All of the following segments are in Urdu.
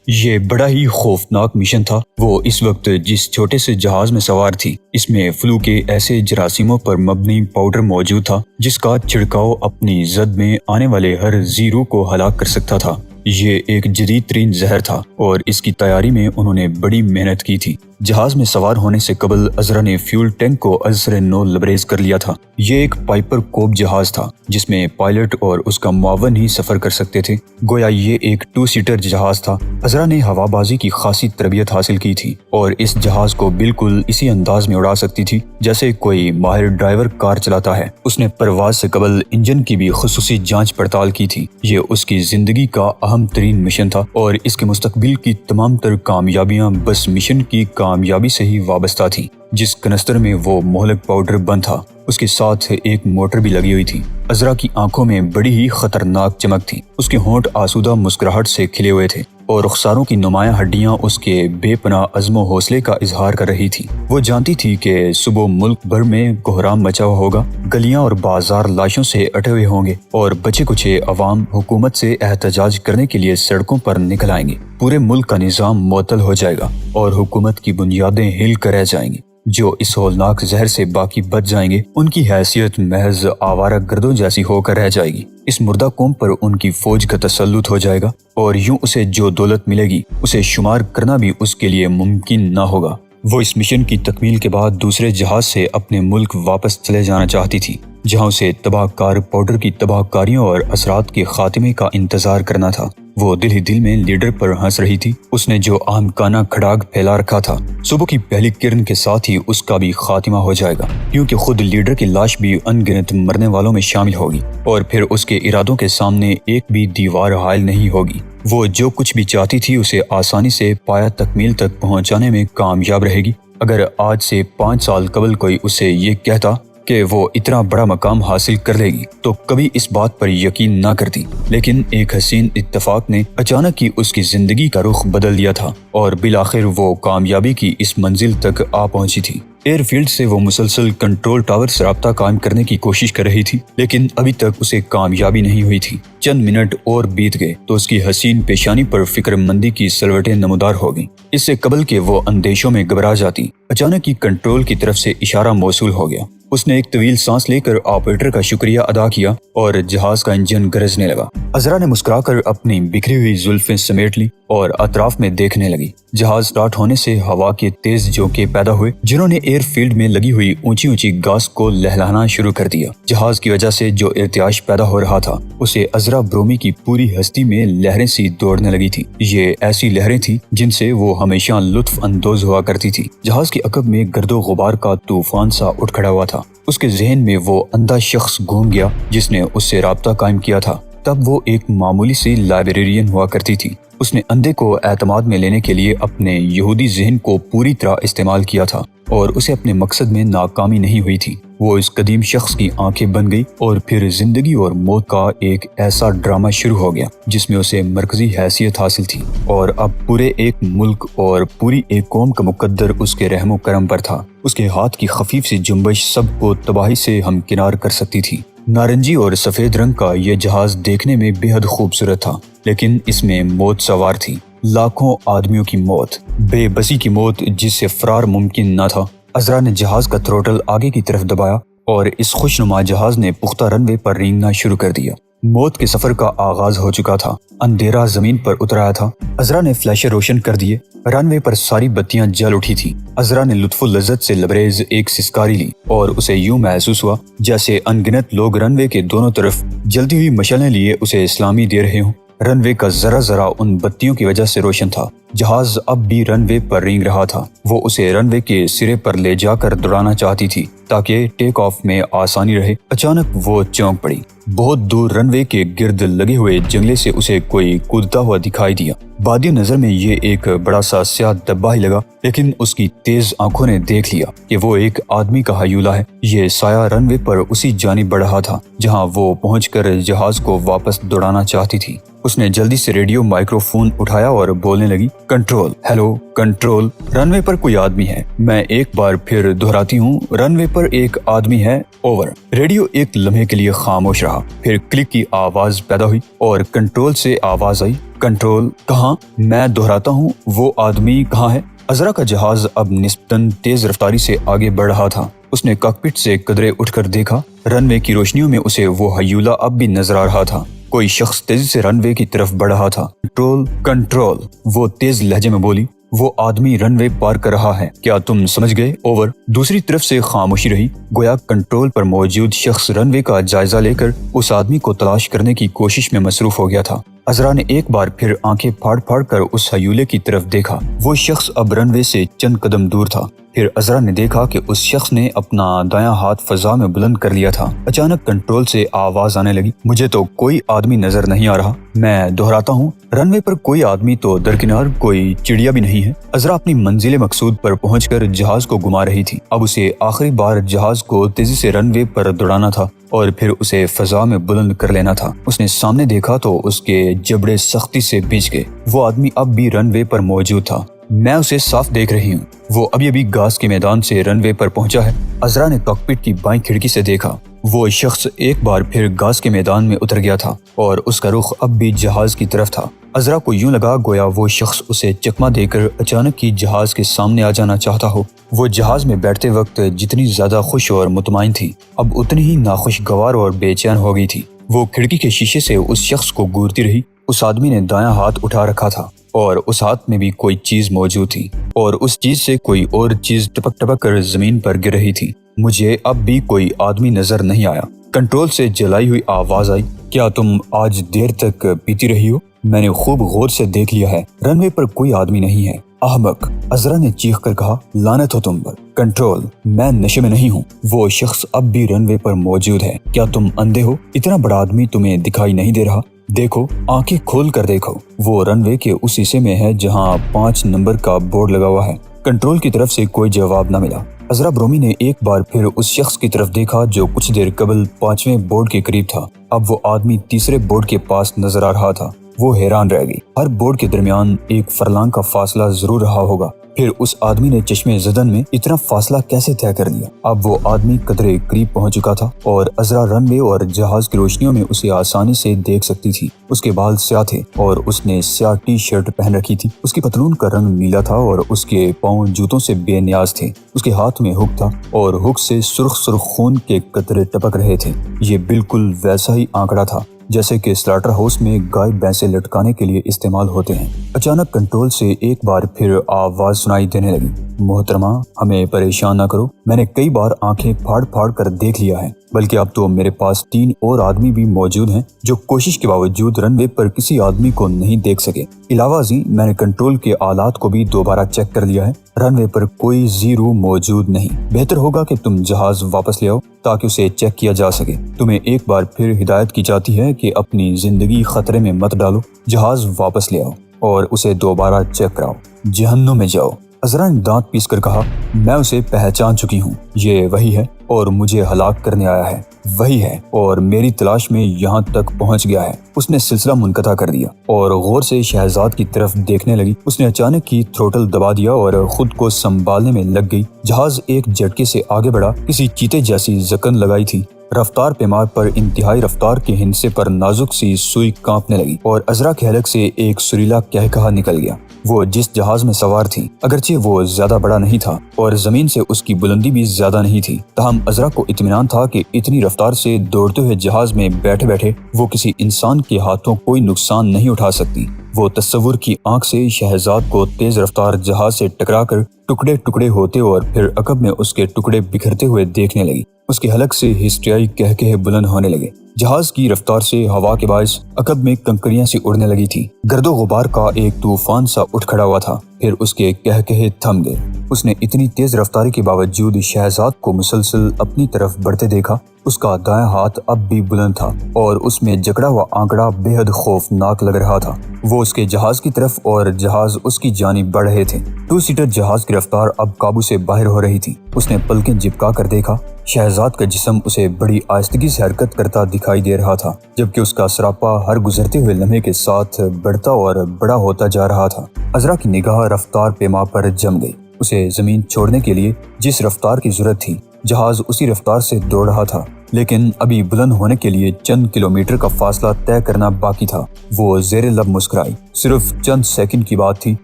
یہ بڑا ہی خوفناک مشن تھا۔ وہ اس وقت جس چھوٹے سے جہاز میں سوار تھی، اس میں فلو کے ایسے جراثیموں پر مبنی پاؤڈر موجود تھا جس کا چھڑکاؤ اپنی زد میں آنے والے ہر زیرو کو ہلاک کر سکتا تھا۔ یہ ایک جدید ترین زہر تھا اور اس کی تیاری میں انہوں نے بڑی محنت کی تھی۔ جہاز میں سوار ہونے سے قبل عذرا نے فیول ٹینک کو ازسر نو لبریز کر لیا تھا۔ یہ ایک پائپر کوب جہاز تھا جس میں پائلٹ اور اس کا معاون ہی سفر کر سکتے تھے، گویا یہ ایک 2 سیٹر جہاز تھا۔ عذرا نے ہوا بازی کی خاصی تربیت حاصل کی تھی اور اس جہاز کو بالکل اسی انداز میں اڑا سکتی تھی جیسے کوئی ماہر ڈرائیور کار چلاتا ہے۔ اس نے پرواز سے قبل انجن کی بھی خصوصی جانچ پڑتال کی تھی۔ یہ اس کی زندگی کا اہم ترین مشن تھا اور اس کے مستقبل کی تمام تر کامیابیاں بس مشن کی کامیابی سے ہی وابستہ تھیں۔ جس کنستر میں وہ مہلک پاؤڈر بند تھا، اس کے ساتھ ایک موٹر بھی لگی ہوئی تھی۔ عذرا کی آنکھوں میں بڑی ہی خطرناک چمک تھی۔ اس کے ہونٹ آسودہ مسکراہٹ سے کھلے ہوئے تھے اور رخساروں کی نمایاں ہڈیاں اس کے بے پناہ عزم و حوصلے کا اظہار کر رہی تھی۔ وہ جانتی تھی کہ صبح ملک بھر میں کوہرام مچا ہوا ہوگا، گلیاں اور بازار لاشوں سے اٹے ہوئے ہوں گے اور بچے کچے عوام حکومت سے احتجاج کرنے کے لیے سڑکوں پر نکل آئیں گے۔ پورے ملک کا نظام معطل ہو جائے گا اور حکومت کی بنیادیں ہل کر رہ جائیں گی۔ جو اس ہولناک زہر سے باقی بچ جائیں گے، ان کی حیثیت محض آوارہ گردوں جیسی ہو کر رہ جائے گی۔ اس مردہ قوم پر ان کی فوج کا تسلط ہو جائے گا اور یوں اسے جو دولت ملے گی اسے شمار کرنا بھی اس کے لیے ممکن نہ ہوگا۔ وہ اس مشن کی تکمیل کے بعد دوسرے جہاز سے اپنے ملک واپس چلے جانا چاہتی تھی، جہاں اسے تباہ کار پاؤڈر کی تباہ کاریوں اور اثرات کے خاتمے کا انتظار کرنا تھا۔ وہ دل ہی دل میں لیڈر پر ہنس رہی تھی۔ اس نے جو احمقانہ کھڑاگ پھیلا رکھا تھا، صبح کی پہلی کرن کے ساتھ ہی اس کا بھی خاتمہ ہو جائے گا، کیونکہ خود لیڈر کی لاش بھی ان گنت مرنے والوں میں شامل ہوگی اور پھر اس کے ارادوں کے سامنے ایک بھی دیوار حائل نہیں ہوگی۔ وہ جو کچھ بھی چاہتی تھی اسے آسانی سے پایا تکمیل تک پہنچانے میں کامیاب رہے گی۔ اگر آج سے 5 سال قبل کوئی اسے یہ کہتا کہ وہ اتنا بڑا مقام حاصل کر لے گی تو کبھی اس بات پر یقین نہ کرتی، لیکن ایک حسین اتفاق نے اچانک ہی اس کی زندگی کا رخ بدل دیا تھا اور بالآخر وہ کامیابی کی اس منزل تک آ پہنچی تھی۔ ایئر فیلڈ سے وہ مسلسل کنٹرول ٹاور سے رابطہ قائم کرنے کی کوشش کر رہی تھی، لیکن ابھی تک اسے کامیابی نہیں ہوئی تھی۔ چند منٹ اور بیت گئے تو اس کی حسین پیشانی پر فکر مندی کی سلوٹیں نمودار ہو گئیں۔ اس سے قبل کہ وہ اندیشوں میں گھبرا جاتی، اچانک ہی کنٹرول کی طرف سے اشارہ موصول ہو گیا۔ اس نے ایک طویل سانس لے کر آپریٹر کا شکریہ ادا کیا اور جہاز کا انجن گرجنے لگا۔ عذرا نے مسکرا کر اپنی بکھری ہوئی زلفیں سمیٹ لی اور اطراف میں دیکھنے لگی۔ جہاز سٹارٹ ہونے سے ہوا کے تیز جھونکے پیدا ہوئے جنہوں نے ایئر فیلڈ میں لگی ہوئی اونچی اونچی گھاس کو لہلانا شروع کر دیا۔ جہاز کی وجہ سے جو ارتعاش پیدا ہو رہا تھا اسے عذرا برومی کی پوری ہستی میں لہریں سی دوڑنے لگی تھی۔ یہ ایسی لہریں تھیں جن سے وہ ہمیشہ لطف اندوز ہوا کرتی تھی۔ جہاز کے عقب میں گرد و غبار کا طوفان سا اٹھ کھڑا ہوا تھا۔ اس کے ذہن میں وہ اندھا شخص گھوم گیا جس نے اس سے رابطہ قائم کیا تھا۔ تب وہ ایک معمولی سی لائبریرین ہوا کرتی تھی۔ اس نے اندھے کو اعتماد میں لینے کے لیے اپنے یہودی ذہن کو پوری طرح استعمال کیا تھا اور اسے اپنے مقصد میں ناکامی نہیں ہوئی تھی۔ وہ اس قدیم شخص کی آنکھیں بن گئی اور پھر زندگی اور موت کا ایک ایسا ڈرامہ شروع ہو گیا جس میں اسے مرکزی حیثیت حاصل تھی اور اب پورے ایک ملک اور پوری ایک قوم کا مقدر اس کے رحم و کرم پر تھا۔ اس کے ہاتھ کی خفیف سی جنبش سب کو تباہی سے ہمکنار کر سکتی تھی۔ نارنجی اور سفید رنگ کا یہ جہاز دیکھنے میں بے حد خوبصورت تھا، لیکن اس میں موت سوار تھی، لاکھوں آدمیوں کی موت، بے بسی کی موت جس سے فرار ممکن نہ تھا۔ عذرا نے جہاز کا تھروٹل آگے کی طرف دبایا اور اس خوشنما جہاز نے پختہ رن وے پر رینگنا شروع کر دیا۔ موت کے سفر کا آغاز ہو چکا تھا۔ اندھیرا زمین پر اتر آیا تھا۔ عذرا نے فلیشر روشن کر دیے۔ رن وے پر ساری بتیاں جل اٹھی تھی۔ عذرا نے لطف و لذت سے لبریز ایک سسکاری لی اور اسے یوں محسوس ہوا جیسے ان گنت لوگ رن وے کے دونوں طرف جلتی ہوئی مشعلیں لیے اسے اسلامی دے رہے ہوں۔ رن وے کا ذرا ذرا ان بتیوں کی وجہ سے روشن تھا۔ جہاز اب بھی رن وے پر رینگ رہا تھا۔ وہ اسے رن وے کے سرے پر لے جا کر دوڑانا چاہتی تھی تاکہ ٹیک آف میں آسانی رہے۔ اچانک وہ چونک پڑی۔ بہت دور رن وے کے گرد لگے ہوئے جنگلے سے اسے کوئی کودتا ہوا دکھائی دیا۔ بادی نظر میں یہ ایک بڑا سا سیاہ ڈبہ ہی لگا، لیکن اس کی تیز آنکھوں نے دیکھ لیا کہ وہ ایک آدمی کا ہیولہ ہے۔ یہ سایہ رن وے پر اسی جانب بڑھ رہا تھا جہاں وہ پہنچ کر جہاز کو واپس دوڑانا چاہتی تھی۔ اس نے جلدی سے ریڈیو مائکرو فون اٹھایا اور بولنے لگی، کنٹرول، ہیلو کنٹرول، رن وے پر کوئی آدمی ہے، میں ایک بار پھر دہراتی ہوں، رن وے پر ایک آدمی ہے، اوور۔ ریڈیو ایک لمحے کے لیے خاموش رہا، پھر کلک کی آواز پیدا ہوئی اور کنٹرول سے آواز آئی، کنٹرول کہاں؟ میں دہراتا ہوں، وہ آدمی کہاں ہے؟ عذرا کا جہاز اب نسبتاً تیز رفتاری سے آگے بڑھ رہا تھا۔ اس نے کاکپٹ سے قدرے اٹھ کر دیکھا، رن وے کی روشنیوں میں اسے وہ ہیولہ اب بھی نظر آ رہا تھا۔ کوئی شخص تیزی سے رن وے کی طرف بڑھ رہا تھا۔ کنٹرول، کنٹرول، وہ تیز لہجے میں بولی، وہ آدمی رن وے پار کر رہا ہے، کیا تم سمجھ گئے؟ اوور۔ دوسری طرف سے خاموشی رہی، گویا کنٹرول پر موجود شخص رن وے کا جائزہ لے کر اس آدمی کو تلاش کرنے کی کوشش میں مصروف ہو گیا تھا۔ عذرا نے ایک بار پھر آنکھیں پھاڑ پھاڑ کر اس ہیولے کی طرف دیکھا۔ وہ شخص اب رن وے سے چند قدم دور تھا۔ پھر عذرا نے دیکھا کہ اس شخص نے اپنا دایاں ہاتھ فضا میں بلند کر لیا تھا۔ اچانک کنٹرول سے آواز آنے لگی، مجھے تو کوئی آدمی نظر نہیں آ رہا، میں دہراتا ہوں، رن وے پر کوئی آدمی تو درکنار کوئی چڑیا بھی نہیں ہے۔ عذرا اپنی منزل مقصود پر پہنچ کر جہاز کو گھما رہی تھی۔ اب اسے آخری بار جہاز کو تیزی سے رن وے پر دوڑانا تھا اور پھر اسے فضا میں بلند کر لینا تھا۔ اس نے سامنے دیکھا تو اس کے جبڑے سختی سے بھیج گئے۔ وہ آدمی اب بھی رن وے پر موجود تھا، میں اسے صاف دیکھ رہی ہوں، وہ ابھی گھاس کے میدان سے رن وے پر پہنچا ہے۔ عذرا نے کاکپٹ کی بائیں کھڑکی سے دیکھا، وہ شخص ایک بار پھر گھاس کے میدان میں اتر گیا تھا اور اس کا رخ اب بھی جہاز کی طرف تھا۔ عذرا کو یوں لگا گویا وہ شخص اسے چکما دے کر اچانک ہی جہاز کے سامنے آ جانا چاہتا ہو۔ وہ جہاز میں بیٹھتے وقت جتنی زیادہ خوش اور مطمئن تھی، اب اتنی ہی ناخوشگوار اور بے چین ہو گئی تھی۔ وہ کھڑکی کے شیشے سے اس شخص کو گھورتی رہی۔ اس آدمی نے دایاں ہاتھ اٹھا رکھا تھا اور اس ہاتھ میں بھی کوئی چیز موجود تھی اور اس چیز سے کوئی اور چیز ٹپک ٹپک کر زمین پر گر رہی تھی۔ مجھے اب بھی کوئی آدمی نظر نہیں آیا۔ کنٹرول سے جلائی ہوئی آواز آئی، کیا تم آج دیر تک پیتی رہی ہو؟ میں نے خوب غور سے دیکھ لیا ہے، رن وے پر کوئی آدمی نہیں ہے۔ احمق، عذرا نے چیخ کر کہا، لعنت ہو تم پر۔ کنٹرول، میں نشے میں نہیں ہوں، وہ شخص اب بھی رن وے پر موجود ہے، کیا تم اندھے ہو؟ اتنا بڑا آدمی تمہیں دکھائی نہیں دے رہا؟ دیکھو، آنکھیں کھول کر دیکھو، وہ رن وے کے اس حصے میں ہے جہاں 5 نمبر کا بورڈ لگا ہوا ہے۔ کنٹرول کی طرف سے کوئی جواب نہ ملا۔ عذرا برومی نے ایک بار پھر اس شخص کی طرف دیکھا جو کچھ دیر قبل 5ویں بورڈ کے قریب تھا۔ اب وہ آدمی تیسرے بورڈ کے پاس نظر آ رہا تھا۔ وہ حیران رہ گئی، ہر بورڈ کے درمیان 1 فرلانگ کا فاصلہ ضرور رہا ہوگا، پھر اس آدمی نے چشمے زدن میں اتنا فاصلہ کیسے طے کر لیا؟ اب وہ آدمی قدرے قریب پہنچ چکا تھا اور عذرا رن وے اور جہاز کی روشنیوں میں اسے آسانی سے دیکھ سکتی تھی۔ اس کے بال سیاہ تھے اور اس نے سیاہ ٹی شرٹ پہن رکھی تھی۔ اس کی پتلون کا رنگ نیلا تھا اور اس کے پاؤں جوتوں سے بے نیاز تھے۔ اس کے ہاتھ میں ہک تھا اور ہک سے سرخ سرخ خون کے قطرے ٹپک رہے تھے۔ یہ بالکل ویسا ہی آنکڑا تھا جیسے کہ سلاٹر ہاؤس میں گائے بھینسیں لٹکانے کے لیے استعمال ہوتے ہیں۔ اچانک کنٹرول سے ایک بار پھر آواز سنائی دینے لگی، محترمہ، ہمیں پریشان نہ کرو، میں نے کئی بار آنکھیں پھاڑ پھاڑ کر دیکھ لیا ہے، بلکہ اب تو میرے پاس 3 اور آدمی بھی موجود ہیں جو کوشش کے باوجود رن وے پر کسی آدمی کو نہیں دیکھ سکے۔ علاوہ ازیں میں نے کنٹرول کے آلات کو بھی دوبارہ چیک کر لیا ہے، رن وے پر کوئی زیرو موجود نہیں۔ بہتر ہوگا کہ تم جہاز واپس لے آؤ تاکہ اسے چیک کیا جا سکے۔ تمہیں ایک بار پھر ہدایت کی جاتی ہے کہ اپنی زندگی خطرے میں مت ڈالو، جہاز واپس لے آؤ اور اسے دوبارہ چیک کراؤ، جہنم میں جاؤ۔ عذرا نے دانت پیس کر کہا، میں اسے پہچان چکی ہوں، یہ وہی ہے اور مجھے ہلاک کرنے آیا ہے، وہی ہے اور میری تلاش میں یہاں تک پہنچ گیا ہے۔ اس نے سلسلہ منقطع کر دیا اور غور سے شہزاد کی طرف دیکھنے لگی۔ اس نے اچانک ہی تھروٹل دبا دیا اور خود کو سنبھالنے میں لگ گئی۔ جہاز ایک جھٹکے سے آگے بڑھا، کسی چیتے جیسی زکن لگائی تھی۔ رفتار پیمار پر انتہائی رفتار کے ہندسے پر نازک سی سوئی کانپنے لگی اور عذرا کے حلق سے ایک سریلا کہکہا نکل گیا۔ وہ جس جہاز میں سوار تھی، اگرچہ وہ زیادہ بڑا نہیں تھا اور زمین سے اس کی بلندی بھی زیادہ نہیں تھی، تاہم عذرا کو اطمینان تھا کہ اتنی رفتار سے دوڑتے ہوئے جہاز میں بیٹھے بیٹھے وہ کسی انسان کے ہاتھوں کوئی نقصان نہیں اٹھا سکتی۔ وہ تصور کی آنکھ سے شہزاد کو تیز رفتار جہاز سے ٹکرا کر ٹکڑے ٹکڑے ہوتے اور پھر عقب میں اس کے ٹکڑے بکھرتے ہوئے دیکھنے لگی۔ اس کے حلق سے ہسٹریائی کہکہے بلند ہونے لگے۔ جہاز کی رفتار سے ہوا کے باعث عقب میں کنکریاں سی اڑنے لگی تھی۔ گرد و غبار کا ایک طوفان سا اٹھ کھڑا ہوا تھا، پھر اس کے کہکہے تھم گئے۔ اس نے اتنی تیز رفتاری کے باوجود شہزاد کو مسلسل اپنی طرف بڑھتے دیکھا۔ اس کا دایاں ہاتھ اب بھی بلند تھا اور اس میں جکڑا ہوا آنکڑا بے حد خوفناک لگ رہا تھا۔ وہ اس کے جہاز کی طرف اور جہاز اس کی جانب بڑھ رہے تھے۔ 2 سیٹر جہاز کی رفتار اب قابو سے باہر ہو رہی تھی۔ اس نے پلکیں جھپکا کر دیکھا، شہزاد کا جسم اسے بڑی آہستگی سے حرکت کرتا دکھائی دے رہا تھا، جبکہ اس کا سراپا ہر گزرتے ہوئے لمحے کے ساتھ بڑھتا اور بڑا ہوتا جا رہا تھا۔ عذرا کی نگاہ رفتار پیما پر جم گئی۔ اسے زمین چھوڑنے کے لیے جس رفتار کی ضرورت تھی، جہاز اسی رفتار سے دوڑ رہا تھا، لیکن ابھی بلند ہونے کے لیے چند کلومیٹر کا فاصلہ طے کرنا باقی تھا۔ وہ زیر لب مسکرائی۔ صرف چند سیکنڈ کی بات تھی۔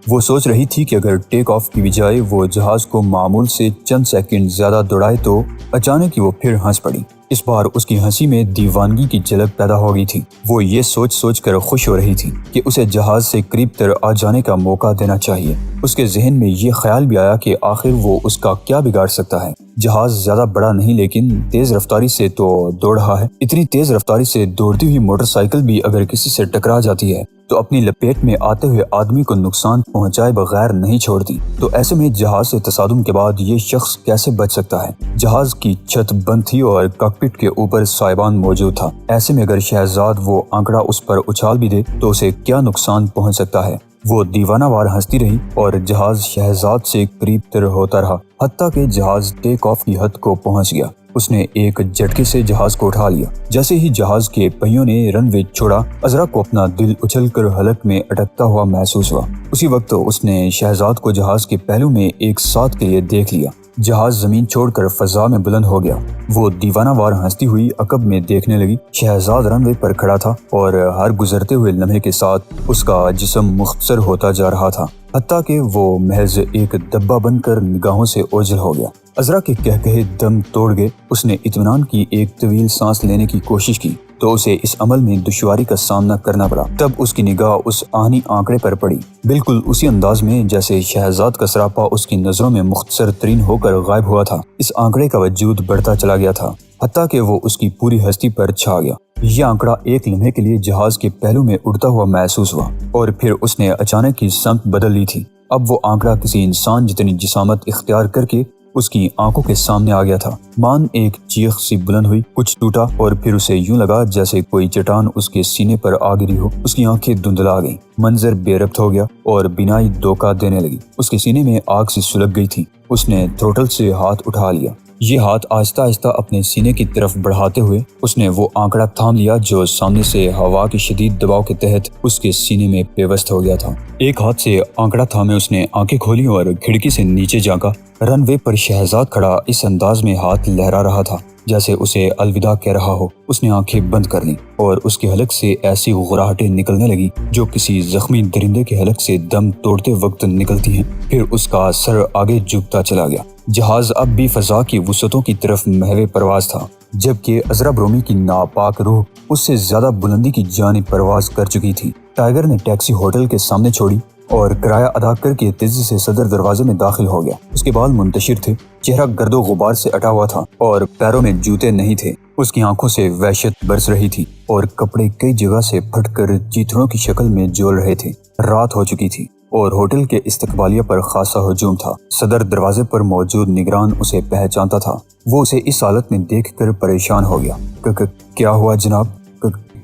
وہ سوچ رہی تھی کہ اگر ٹیک آف کی بجائے وہ جہاز کو معمول سے چند سیکنڈ زیادہ دوڑائے تو اچانک ہی وہ پھر ہنس پڑی۔ اس بار اس کی ہنسی میں دیوانگی کی جھلک پیدا ہو گئی تھی۔ وہ یہ سوچ کر خوش ہو رہی تھی کہ اسے جہاز سے قریب تر آ جانے کا موقع دینا چاہیے۔ اس کے ذہن میں یہ خیال بھی آیا کہ آخر وہ اس کا کیا بگاڑ سکتا ہے۔ جہاز زیادہ بڑا نہیں لیکن تیز رفتاری سے تو دوڑ رہا ہے۔ اتنی تیز رفتاری سے دوڑتی ہوئی موٹر سائیکل بھی اگر کسی سے ٹکرا جاتی ہے تو اپنی لپیٹ میں آتے ہوئے آدمی کو نقصان پہنچائے بغیر نہیں چھوڑتی، تو ایسے میں جہاز سے تصادم کے بعد یہ شخص کیسے بچ سکتا ہے؟ جہاز کی چھت بند تھی اور کاکپٹ کے اوپر سائبان موجود تھا۔ ایسے میں اگر شہزاد وہ آنکڑا اس پر اچھال بھی دے تو اسے کیا نقصان پہنچ سکتا ہے؟ وہ دیوانہ وار ہنستی رہی اور جہاز شہزاد سے قریب تر ہوتا رہا، حتیٰ کہ جہاز ٹیک آف کی حد کو پہنچ گیا۔ اس نے ایک جھٹکے سے جہاز کو اٹھا لیا۔ جیسے ہی جہاز کے پہیوں نے رن وے چھوڑا، عذرا کو اپنا دل اچھل کر حلق میں اٹکتا ہوا محسوس ہوا۔ اسی وقت اس نے شہزاد کو جہاز کے پہلو میں ایک ساتھ کے لیے دیکھ لیا۔ جہاز زمین چھوڑ کر فضا میں بلند ہو گیا۔ وہ دیوانہ وار ہنستی ہوئی عقب میں دیکھنے لگی۔ شہزاد رن وے پر کھڑا تھا اور ہر گزرتے ہوئے لمحے کے ساتھ اس کا جسم مختصر ہوتا جا رہا تھا، حتیٰ کہ وہ محض ایک ڈبہ بن کر نگاہوں سے اوجھل ہو گیا۔ عذرا کے کہے دم توڑ گئے۔ اس نے اطمینان کی ایک طویل سانس لینے کی کوشش کی تو اسے اس عمل میں دشواری کا سامنا کرنا پڑا۔ تب اس کی نگاہ اس آہنی آنکڑے پر پڑی، بالکل اسی انداز میں جیسے شہزاد کا سراپا اس کی نظروں میں مختصر ترین ہو کر غائب ہوا تھا۔ اس آنکڑے کا وجود بڑھتا چلا گیا تھا، حتیٰ کہ وہ اس کی پوری ہستی پر چھا گیا۔ یہ آنکڑا ایک لمحے کے لیے جہاز کے پہلو میں اڑتا ہوا محسوس ہوا اور پھر اس نے اچانک ہی سمت بدل لی تھی۔ اب وہ آنکڑا کسی انسان جتنی جسامت اختیار کر کے اس کی آنکھوں کے سامنے آ گیا تھا۔ مان ایک چیخ سی بلند ہوئی، کچھ ٹوٹا اور پھر اسے یوں لگا جیسے کوئی چٹان اس کے سینے پر آ گری ہو۔ اس کی آنکھیں دھندلا گئیں، منظر بے ربط ہو گیا اور بینائی دھوکہ دینے لگی۔ اس کے سینے میں آگ سی سلگ گئی تھی۔ اس نے تھروٹل سے ہاتھ اٹھا لیا۔ یہ ہاتھ آہستہ آہستہ اپنے سینے کی طرف بڑھاتے ہوئے اس نے وہ آنکڑا تھام لیا جو سامنے سے ہوا کے شدید دباؤ کے تحت اس کے سینے میں پیوست ہو گیا تھا۔ ایک ہاتھ سے آنکڑا تھامے اس نے آنکھیں کھولی اور کھڑکی سے نیچے جھانکا۔ رن وے پر شہزاد کھڑا اس انداز میں ہاتھ لہرا رہا تھا جیسے اسے الوداع کہہ رہا ہو۔ اس نے آنکھیں بند کر لیں اور اس کے حلق سے ایسی غراہٹیں نکلنے لگی جو کسی زخمی درندے کے حلق سے دم توڑتے وقت نکلتی ہیں۔ پھر اس کا سر آگے جھکتا چلا گیا۔ جہاز اب بھی فضا کی وسعتوں کی طرف محو پرواز تھا، جبکہ عذرا برومی کی ناپاک روح اس سے زیادہ بلندی کی جانب پرواز کر چکی تھی۔ ٹائیگر نے ٹیکسی ہوٹل کے سامنے چھوڑی اور کرایہ ادا کر کے تیزی سے صدر دروازے میں داخل ہو گیا۔ اس کے بال منتشر تھے، چہرہ گرد و غبار سے اٹا ہوا تھا اور پیروں میں جوتے نہیں تھے۔ اس کی آنکھوں سے وحشت برس رہی تھی اور کپڑے کئی جگہ سے پھٹ کر چیتڑوں کی شکل میں جول رہے تھے۔ رات ہو چکی تھی اور ہوٹل کے استقبالیہ پر خاصا ہجوم تھا۔ صدر دروازے پر موجود نگران اسے پہچانتا تھا۔ وہ اسے اس حالت میں دیکھ کر پریشان ہو گیا۔ کیا ہوا جناب؟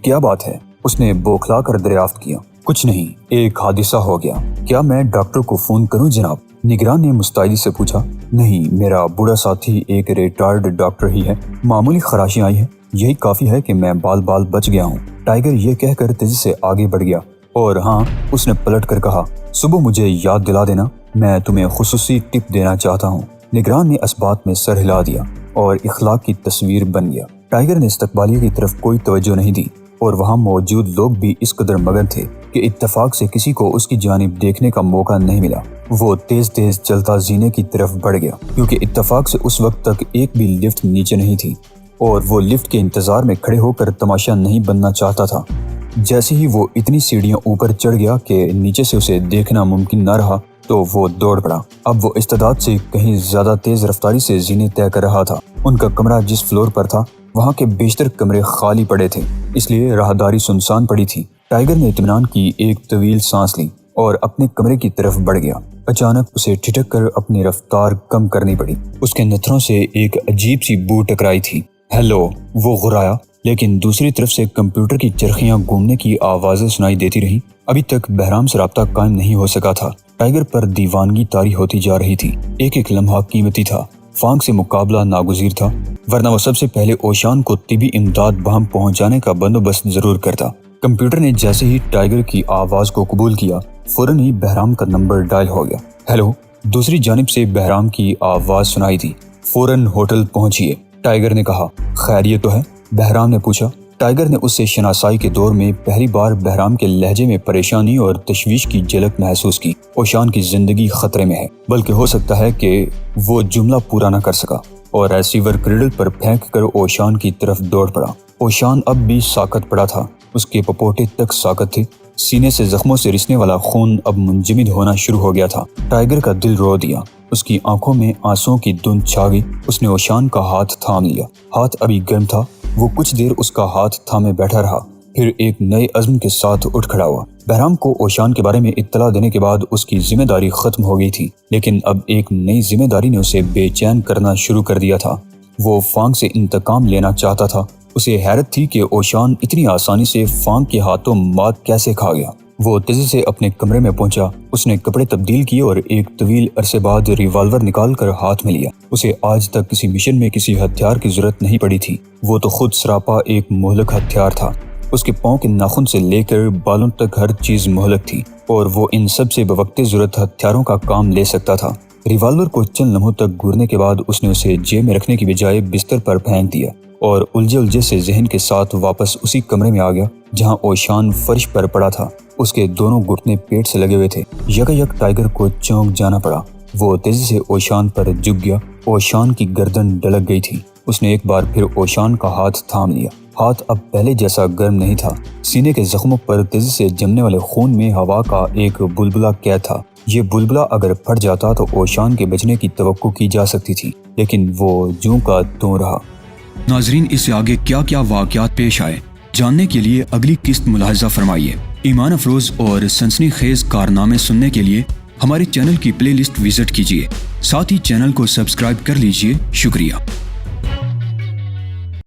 کیا بات ہے؟ اس نے بوکھلا کر دریافت کیا۔ کچھ نہیں، ایک حادثہ ہو گیا۔ کیا میں ڈاکٹر کو فون کروں جناب؟ نگران نے مستعدی سے پوچھا۔ نہیں، میرا بوڑھا ساتھی ایک ریٹائرڈ ڈاکٹر ہی ہے، معمولی خراشیں آئی ہیں، یہی کافی ہے کہ میں بال بچ گیا ہوں۔ ٹائیگر یہ کہہ کر تیزی سے آگے بڑھ گیا۔ اور ہاں، اس نے پلٹ کر کہا، صبح مجھے یاد دلا دینا، میں تمہیں خصوصی ٹپ دینا چاہتا ہوں۔ نگران نے اس بات میں سر ہلا دیا اور اخلاق کی تصویر بن گیا۔ ٹائیگر نے استقبالیہ کی طرف کوئی توجہ نہیں دی اور وہاں موجود لوگ بھی اس قدر مگن تھے کہ اتفاق سے کسی کو اس کی جانب دیکھنے کا موقع نہیں ملا۔ وہ تیز تیز چلتا زینے کی طرف بڑھ گیا کیونکہ اتفاق سے اس وقت تک ایک بھی لفٹ نیچے نہیں تھی اور وہ لفٹ کے انتظار میں کھڑے ہو کر تماشا نہیں بننا چاہتا تھا۔ جیسے ہی وہ اتنی سیڑھیاں اوپر چڑھ گیا کہ نیچے سے اسے دیکھنا ممکن نہ رہا تو وہ دوڑ پڑا۔ اب وہ استعداد سے کہیں زیادہ تیز رفتاری سے زینے طے کر رہا تھا۔ ان کا کمرہ جس فلور پر تھا وہاں کے بیشتر کمرے خالی پڑے تھے، اس لیے راہداری سنسان پڑی تھی۔ ٹائیگر نے اطمینان کی ایک طویل سانس لی اور اپنے کمرے کی طرف بڑھ گیا۔ اچانک اسے ٹھٹک کر اپنی رفتار کم کرنی پڑی۔ اس کے نتھروں سے ایک عجیب سی بو ٹکرائی تھی۔ ہیلو، وہ غرایا، لیکن دوسری طرف سے کمپیوٹر کی چرخیاں گھومنے کی آوازیں سنائی دیتی رہیں۔ ابھی تک بہرام سے رابطہ قائم نہیں ہو سکا تھا۔ ٹائیگر پر دیوانگی طاری ہوتی جا رہی تھی۔ ایک ایک لمحہ قیمتی تھا۔ فانگ سے مقابلہ ناگزیر تھا، ورنہ وہ سب سے پہلے اوشان کو طبی امداد بہم پہنچانے کا بندوبست ضرور کرتا۔ کمپیوٹر نے جیسے ہی ٹائیگر کی آواز کو قبول کیا، فوراً ہی بہرام کا نمبر ڈائل ہو گیا۔ ہیلو، دوسری جانب سے بہرام کی آواز سنائی دی۔ فوراً ہوٹل پہنچیے، ٹائیگر نے کہا۔ خیریت تو ہے؟ بہرام نے پوچھا۔ ٹائیگر نے اس سے شناسائی کے دور میں پہلی بار بہرام کے لہجے میں پریشانی اور تشویش کی جھلک محسوس کی۔ اوشان کی زندگی خطرے میں ہے، بلکہ ہو سکتا ہے کہ وہ جملہ پورا نہ کر سکا اور ریسیور کریڈل پر پھینک کر اوشان کی طرف دوڑ پڑا۔ اوشان اب بھی ساکت پڑا تھا، اس کے پپوٹے تک ساکت تھے، سینے سے زخموں سے رسنے والا خون اب منجمد ہونا شروع ہو گیا تھا۔ ٹائیگر کا دل رو دیا، اس کی آنکھوں میں آنسوؤں کی دھند چھا گئی۔ اس نے اوشان کا ہاتھ تھام لیا، ہاتھ ابھی گرم تھا۔ وہ کچھ دیر اس کا ہاتھ تھامے بیٹھا رہا، پھر ایک نئے عزم کے ساتھ اٹھ کھڑا ہوا۔ بہرام کو اوشان کے بارے میں اطلاع دینے کے بعد اس کی ذمہ داری ختم ہو گئی تھی، لیکن اب ایک نئی ذمہ داری نے اسے بے چین کرنا شروع کر دیا تھا۔ وہ فانگ سے انتقام لینا چاہتا تھا۔ اسے حیرت تھی کہ اوشان اتنی آسانی سے فانگ کے ہاتھوں مات کیسے کھا گیا۔ وہ تیزی سے اپنے کمرے میں پہنچا، اس نے کپڑے تبدیل کیے اور ایک طویل عرصے بعد ریوالور نکال کر ہاتھ میں لیا۔ اسے آج تک کسی مشن میں کسی ہتھیار کی ضرورت نہیں پڑی تھی، وہ تو خود سراپا ایک مہلک ہتھیار تھا۔ اس کے پاؤں کے ناخن سے لے کر بالوں تک ہر چیز مہلک تھی، اور وہ ان سب سے بوقت ضرورت ہتھیاروں کا کام لے سکتا تھا۔ ریوالور کو چند لمحوں تک گھورنے کے بعد اس نے اسے جیب میں رکھنے کی بجائے بستر پر پھینک دیا اور الجھے سے ذہن کے ساتھ واپس اسی کمرے میں آ گیا جہاں اوشان فرش پر پڑا تھا۔ اس کے دونوں گھٹنے پیٹ سے لگے ہوئے تھے۔ یکایک ٹائیگر کو چونک جانا پڑا۔ وہ تیزی سے اوشان پر جھک گیا۔ اوشان کی گردن ڈلک گئی تھی۔ اس نے ایک بار پھر اوشان کا ہاتھ تھام لیا۔ ہاتھ اب پہلے جیسا گرم نہیں تھا۔ سینے کے زخموں پر تیزی سے جمنے والے خون میں ہوا کا ایک بلبلہ قید تھا۔ یہ بلبلہ اگر پھٹ جاتا تو اوشان کے بچنے کی توقع کی جا سکتی تھی، لیکن وہ جوں کا توں رہا۔ ناظرین، اس سے آگے کیا کیا واقعات پیش آئے جاننے کے لیے اگلی قسط ملاحظہ فرمائیے۔ ایمان افروز اور سنسنی خیز کارنامے سننے کے لیے ہمارے چینل کی پلے لسٹ وزٹ کیجیے، ساتھ ہی چینل کو سبسکرائب کر لیجیے۔ شکریہ۔